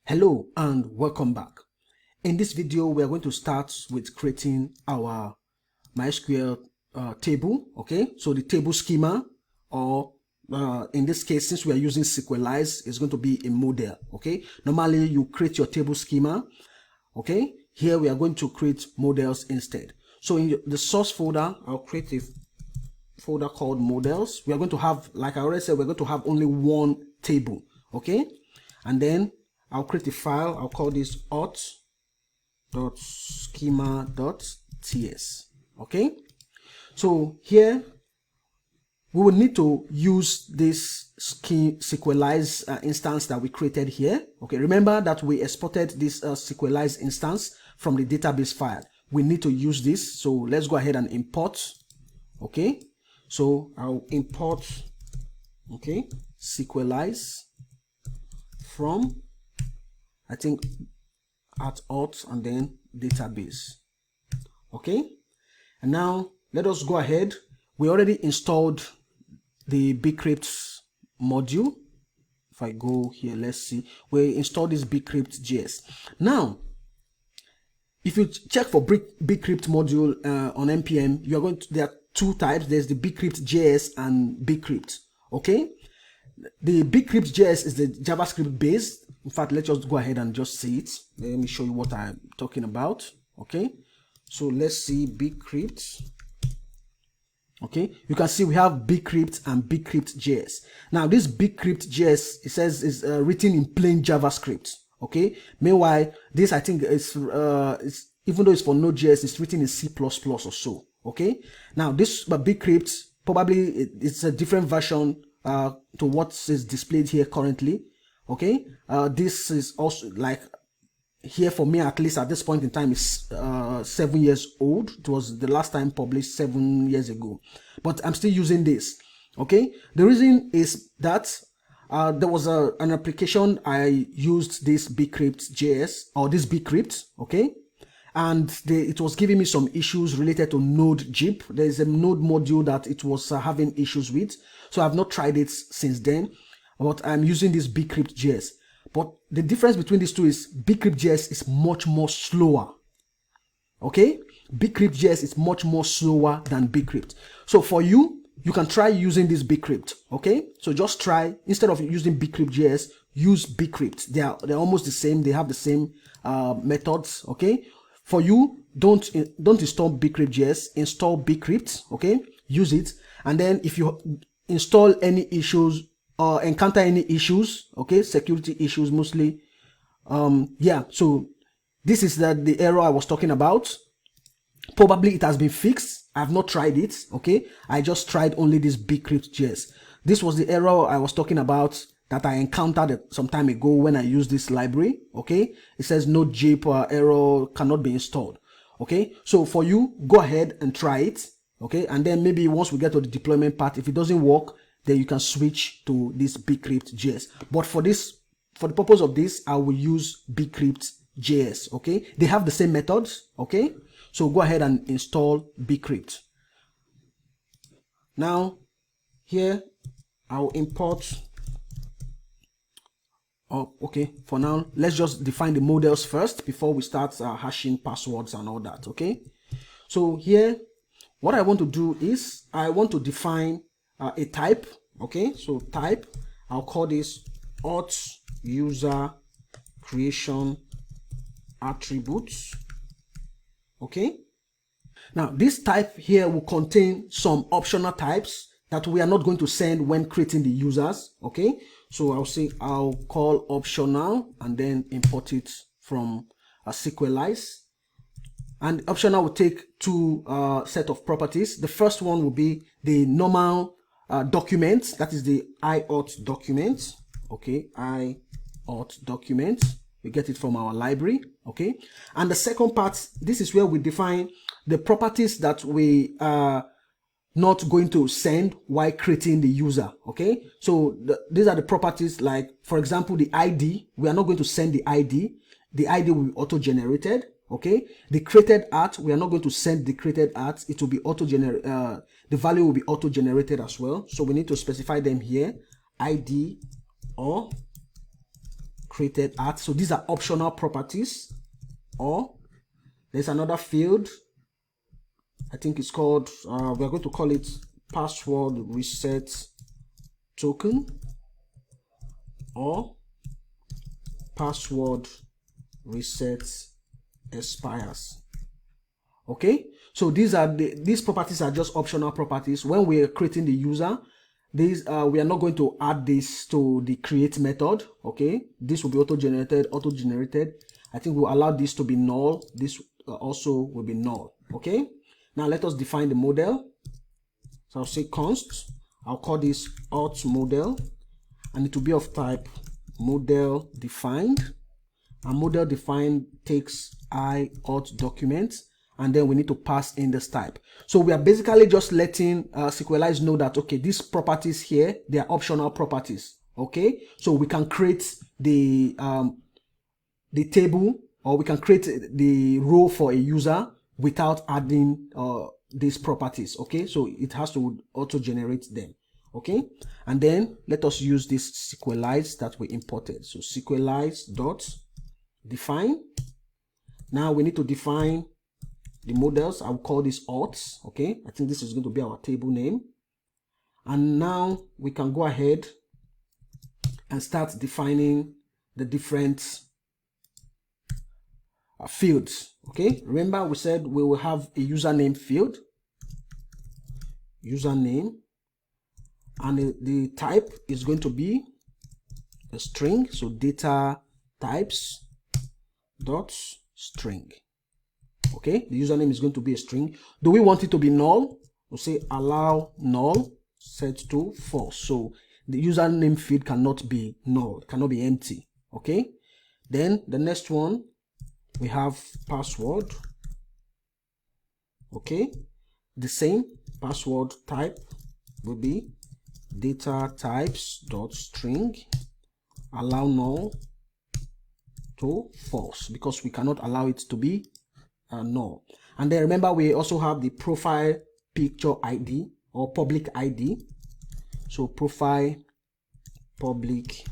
Hello and welcome back. In this video, we are going to start with creating our MySQL table. Okay, so the table schema, or in this case, since we are using SQLize, it's going to be a model. Okay, normally you create your table schema. Okay, here we are going to create models instead. So in the source folder, I'll create a folder called models. We are going to have, like I already said, we're going to have only one table. Okay, and then I'll create a file. I'll call this auth.schema.ts. Okay, so here we will need to use this SQLize instance that we created here. Okay, remember that we exported this SQLize instance from the database file. We need to use this, so let's go ahead and import. Okay, so I'll import SQLize from, I think, at auth and then database. Okay, and now let us go ahead. We already installed the bcrypt module. If I go here, let's see, we installed this bcrypt.js. Now if you check for bcrypt module on npm, you are going to, there are two types. There's the bcrypt.js and bcrypt. Okay, the bcrypt.js is the JavaScript based. In fact, let's just go ahead and just see it. Let me show you what I'm talking about. Okay, so let's see bcrypt. Okay, you can see we have bcrypt and bcrypt.js. Now this bcrypt.js, it says, is written in plain JavaScript. Okay, meanwhile this, I think, is even though it's for Node.js, it's written in C++ or so. Okay, now this bcrypt, probably it's a different version to what is displayed here currently. Okay, this is also, like, here for me, at least at this point in time, is 7 years old. It was the last time published 7 years ago, but I'm still using this. Okay, the reason is that there was an application I used this bcrypt.js, or this bcrypt. Okay, and it was giving me some issues related to Node.js. There is a Node module that it was having issues with, so I've not tried it since then, but I'm using this bcrypt.js. But the difference between these two is bcrypt.js is much more slower. Okay, bcrypt.js is much more slower than bcrypt. So for you, you can try using this bcrypt. Okay, so just try, instead of using bcrypt.js, use bcrypt. They're almost the same. They have the same methods. Okay, for you, don't install bcrypt.js. Install bcrypt. Okay, use it, and then if you install any issues or encounter any issues, okay, security issues mostly, yeah, so this is the error I was talking about. Probably it has been fixed. I've not tried it. Okay, I just tried only this bcrypt.js. This was the error I was talking about that I encountered some time ago when I used this library. Okay, it says Node.js error cannot be installed. Okay, so for you, go ahead and try it. Okay, and then maybe once we get to the deployment part, if it doesn't work, then you can switch to this bcrypt.js. But for the purpose of this, I will use bcrypt.js. Okay, they have the same methods. Okay, so go ahead and install bcrypt. Now here I'll import. Oh, okay, for now let's just define the models first before we start hashing passwords and all that. Okay, so here what I want to do is I want to define a type. Okay, so type, I'll call this auth user creation attributes. Okay, now this type here will contain some optional types that we are not going to send when creating the users. Okay, so I'll call optional and then import it from a SQLize. And optional will take two set of properties. The first one will be the normal document, that is the iauth document. Okay, iauth document, we get it from our library. Okay, and the second part, this is where we define the properties that we are not going to send while creating the user. Okay, so these are the properties, like, for example, the ID. We are not going to send the ID. The ID will be auto-generated. Okay, the created art, we are not going to send the created art. It will be auto-generated. The value will be auto-generated as well. So we need to specify them here. ID or created at. So these are optional properties. Or there's another field, I think it's called, we're going to call it password reset token, or password reset expires. Okay, so these properties are just optional properties. When we're creating the user, these we are not going to add this to the create method. Okay, this will be auto-generated. I think we'll allow this to be null. This also will be null. Okay, now let us define the model. So I'll say const, I'll call this auth model, and it will be of type model defined. And model defined takes auth document, and then we need to pass in this type. So we are basically just letting SQLite know that, okay, these properties here, they are optional properties. Okay, so we can create the table, or we can create the row for a user without adding these properties. Okay, so it has to auto generate them. Okay, and then let us use this SQLite that we imported. So SQLite dot define. Now we need to define the models. I'll call this auths. Okay, I think this is going to be our table name. And now we can go ahead and start defining the different fields. Okay, remember we said we will have a username field, username, and the type is going to be a string. So data types dot string. Okay, the username is going to be a string. Do we want it to be null? We'll say allow null set to false. So the username field cannot be null, it cannot be empty. Okay, then the next one, we have password. Okay, the same password type will be data types dot string, allow null to false, because we cannot allow it to be null. And then remember, we also have the profile picture ID or public ID. So profile public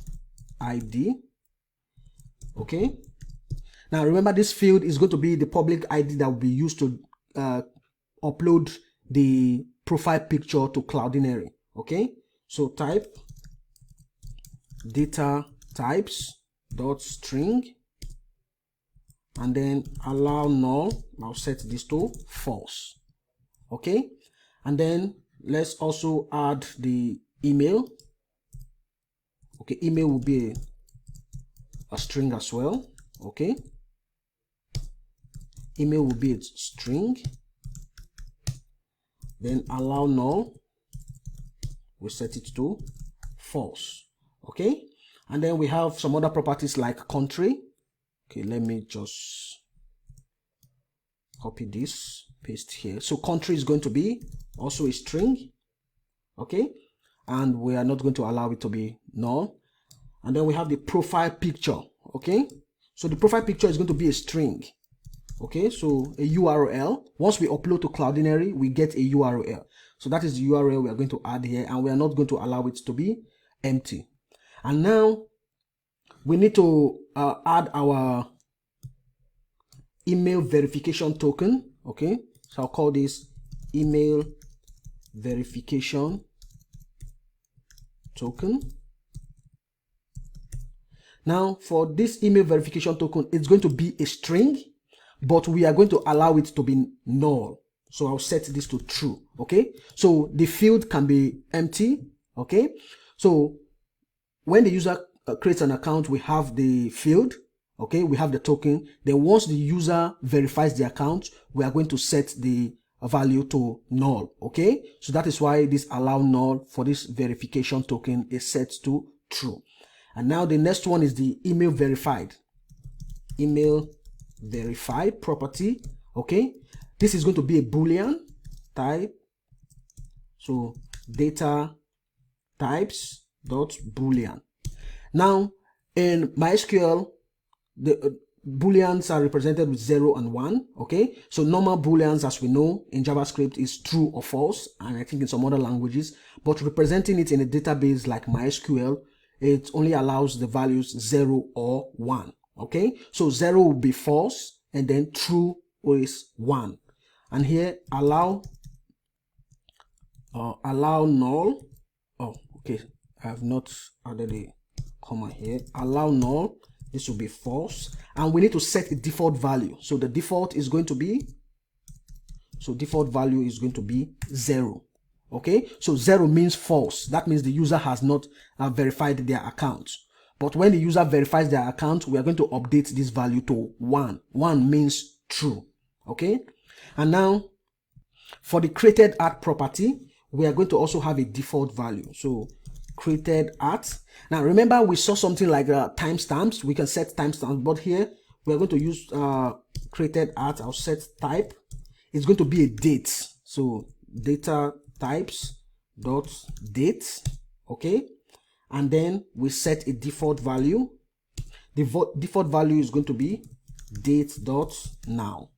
ID. Okay, now remember, this field is going to be the public ID that will be used to upload the profile picture to Cloudinary. Okay, so type data types dot string, and then allow null. I'll set this to false. Okay, and then let's also add the email. Okay, email will be a string as well. Okay, email will be a string, then allow null, we set it to false. Okay, and then we have some other properties like country. Okay, let me just copy this, paste here. So country is going to be also a string. Okay, and we are not going to allow it to be null. And then we have the profile picture. Okay, so the profile picture is going to be a string. Okay, so a URL. Once we upload to Cloudinary, we get a URL. So that is the URL we are going to add here, and we are not going to allow it to be empty. And now we need to add our email verification token. Okay, so I'll call this email verification token. Now for this email verification token, it's going to be a string, but we are going to allow it to be null. So I'll set this to true. Okay, so the field can be empty. Okay, so when the user creates an account, we have the field. Okay, we have the token. Then once the user verifies the account, we are going to set the value to null. Okay, so that is why this allow null for this verification token is set to true. And now the next one is the email verified. Email verified property. Okay, this is going to be a Boolean type. So data types dot Boolean. Now in MySQL, the Booleans are represented with 0 and 1. Okay, so normal Booleans, as we know in JavaScript, is true or false, and I think in some other languages, but representing it in a database like MySQL it only allows the values 0 or 1. Okay, so 0 will be false, and then true is 1. And here allow null. Oh, okay, I have not added a comma here. Allow null, this will be false, and we need to set a default value. So the default is going to be, default value is going to be 0. Okay, so 0 means false. That means the user has not verified their account. But when the user verifies their account, we are going to update this value to 1. 1 means true. Okay, and now for the created at property, we are going to also have a default value. So created at. Now remember, we saw something like timestamps. We can set timestamps, but here we are going to use created at. I'll set type. It's going to be a date. So data types dot date. Okay, and then we set a default value. The default value is going to be date dot now.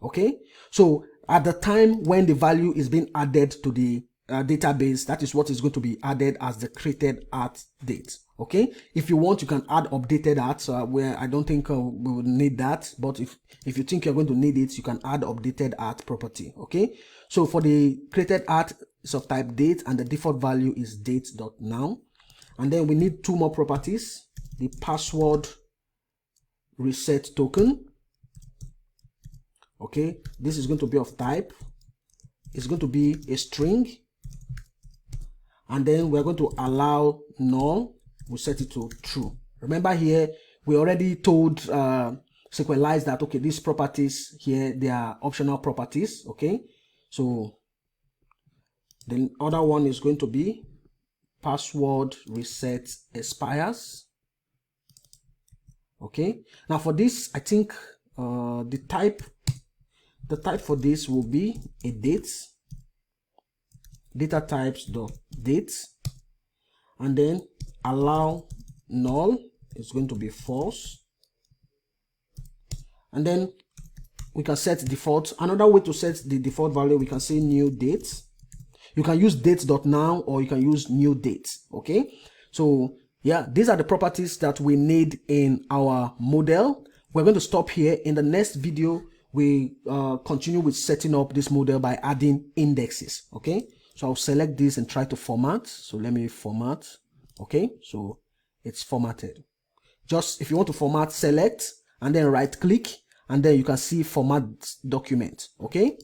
Okay, so at the time when the value is being added to the database, that is what is going to be added as the created at date. Okay, if you want, you can add updated at, where I don't think we will need that, but if you think you're going to need it, you can add updated at property. Okay, so for the created at is of type date, and the default value is date.now. And then we need two more properties: the password reset token. Okay, this is going to be of type, it's going to be a string, and then we're going to allow null. We set it to true. Remember, here we already told SQLite that, okay, these properties here, they are optional properties. Okay, so the other one is going to be password reset expires. Okay, now for this, I think the type for this will be a date, data types dot date, and then allow null is going to be false, and then we can set default. Another way to set the default value, we can say new date. You can use date.now or you can use new date. Okay, so yeah, these are the properties that we need in our model. We're going to stop here. In the next video, we continue with setting up this model by adding indexes. Okay, so I'll select this and try to format. So let me format. Okay, so it's formatted. Just if you want to format, select and then right click, and then you can see format document. Okay.